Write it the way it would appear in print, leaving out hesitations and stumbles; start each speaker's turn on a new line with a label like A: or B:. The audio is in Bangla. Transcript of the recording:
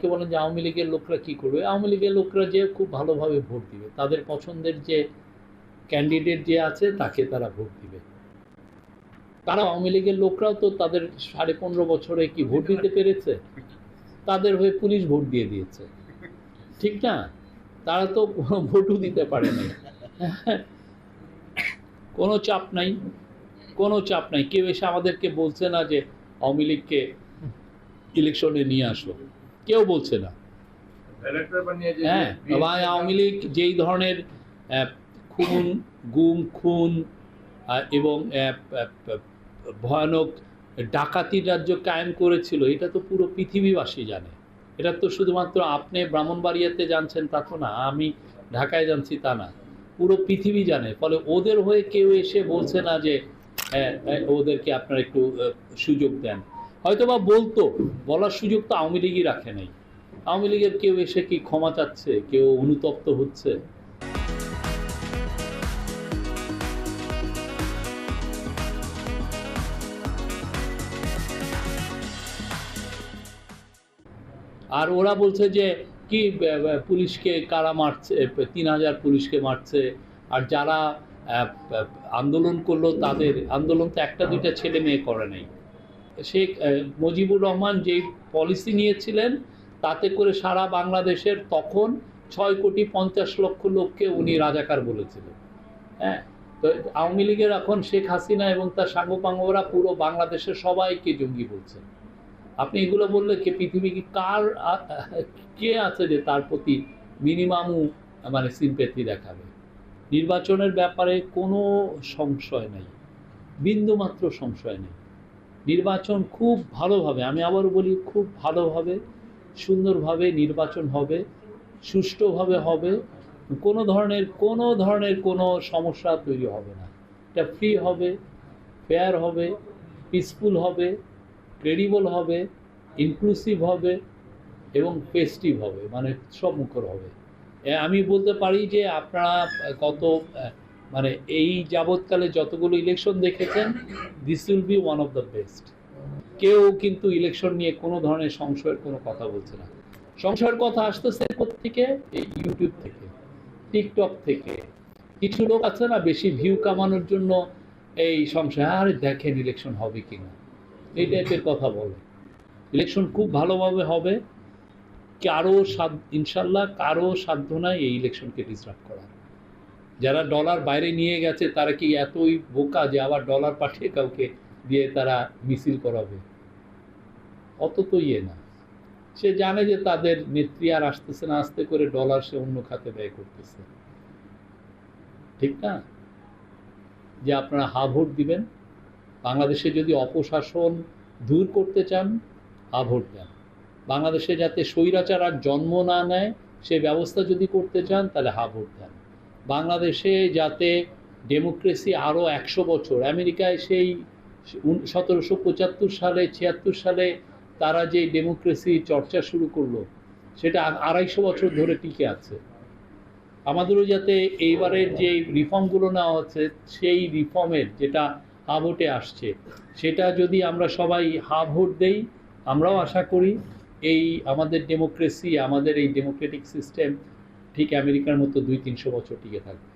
A: অনেকে বলেন যে আওয়ামী লীগের লোকরা কী করবে, আওয়ামী লীগের লোকরা যে খুব ভালোভাবে ভোট দিবে, তাদের পছন্দের যে ক্যান্ডিডেট যে আছে তাকে তারা ভোট দিবে। তারা আওয়ামী লীগের লোকরাও তো তাদের 15.5 বছরে কি ভোট দিতে পেরেছে? তাদের হয়ে পুলিশ ভোট দিয়ে দিয়েছে, ঠিক না? তারা তো ভোটও দিতে পারে নাই। কোনো চাপ নাই, কোনো চাপ নাই। কেউ এসে আমাদেরকে বলছে না যে আওয়ামী লীগকে ইলেকশনে নিয়ে আসো, কেউ বলছে না। হ্যাঁ, আওয়ামী লীগ যেই ধরনের খুন, গুম, খুন এবং ভয়ানক ডাকাতির রাজ্য কায়েম করেছিল, এটা তো পুরো পৃথিবীবাসী জানে। এটা তো শুধুমাত্র আপনি ব্রাহ্মণবাড়িয়াতে জানছেন তা তো না, আমি ঢাকায় জানছি তা না, পুরো পৃথিবী জানে। ফলে ওদের হয়ে কেউ এসে বলছে না যে ওদেরকে আপনারা একটু সুযোগ দেন। হয়তোবা বলতো, বলার সুযোগ তো আওয়ামী লীগই রাখে নাই। আওয়ামী লীগের কেউ এসে কি ক্ষমা চাচ্ছে, কেউ অনুতপ্ত হচ্ছে? আর ওরা বলছে যে কি পুলিশকে কারা মারছে, 3000 পুলিশকে মারছে, আর যারা আন্দোলন করলো তাদের আন্দোলন তো একটা দুইটা ছেলে মেয়ে করে নাই। শেখ মুজিবুর রহমান যেই পলিসি নিয়েছিলেন তাতে করে সারা বাংলাদেশের তখন 6,50,00,000 লোককে উনি রাজাকার বলেছিলেন। হ্যাঁ, তো আওয়ামী লীগের এখন শেখ হাসিনা এবং তার সাঙ্গপাঙ্গরা পুরো বাংলাদেশের সবাইকে জঙ্গি বলছেন। আপনি এগুলো বললে কি পৃথিবী কি কে আছে যে তার প্রতি মিনিমামও মানে সিম্প্যাথি দেখাবে? নির্বাচনের ব্যাপারে কোনো সংশয় নেই, বিন্দুমাত্র সংশয় নেই। নির্বাচন খুব ভালোভাবে, আমি আবারও বলি, খুব ভালোভাবে সুন্দরভাবে নির্বাচন হবে, সুষ্ঠুভাবে হবে। কোনো ধরনের কোনো সমস্যা তৈরি হবে না। এটা ফ্রি হবে, ফেয়ার হবে, পিসফুল হবে, ক্রেডিবল হবে, ইনক্লুসিভ হবে এবং ফেস্টিভ হবে, মানে সব মুখর হবে। আমি বলতে পারি যে আপনারা গত মানে এই যাবৎকালে যতগুলো ইলেকশন দেখেছেন, this will be one of the best. কেউ কিন্তু ইলেকশন নিয়ে কোনো ধরনের সংশয়ের কোনো কথা বলছে না। সংশয়ের কথা আসতেছে কোত্থেকে? এই ইউটিউব থেকে, টিকটক থেকে। কিছু লোক আছে না, বেশি ভিউ কামানোর জন্য এই সংশয়, আরে দেখেন ইলেকশন হবে কিনা, এই টাইপের কথা বলে। ইলেকশন খুব ভালোভাবে হবে, ইনশাল্লাহ কারো সাধ্য নাই এই ইলেকশনকে ডিসরাপ্ট করা। যারা ডলার বাইরে নিয়ে গেছে তারা কি এতই বোকা যে আবার ডলার পাঠিয়ে কাউকে দিয়ে তারা মিছিল করাবে? অত তো না। সে জানে যে তাদের নেত্রী আর আসতেছে না, আস্তে করে ডলার সে অন্য খাতে ব্যয় করতেছে, ঠিক না? যে আপনারা হা ভোট দিবেন। বাংলাদেশে যদি অপশাসন দূর করতে চান, হা ভোট দেন। বাংলাদেশে যাতে স্বৈরাচার আর জন্ম না নেয় সে ব্যবস্থা যদি করতে চান, তাহলে হা ভোট দেন। বাংলাদেশে যাতে ডেমোক্রেসি আরও 100 বছর, আমেরিকায় সেই 1775 সালে 76 সালে তারা যে ডেমোক্রেসি চর্চা শুরু করলো, সেটা 250 বছর ধরে টিকে আছে। আমাদেরও যাতে এইবারের যে রিফর্মগুলো নেওয়া হচ্ছে, সেই রিফর্মের যেটা হা ভোটে আসছে, সেটা যদি আমরা সবাই হা ভোট দেই, আমরাও আশা করি এই আমাদের ডেমোক্রেসি, আমাদের এই ডেমোক্রেটিক সিস্টেম ঠিক আমেরিকার মতো 200-300 বছর টিকে থাকবে।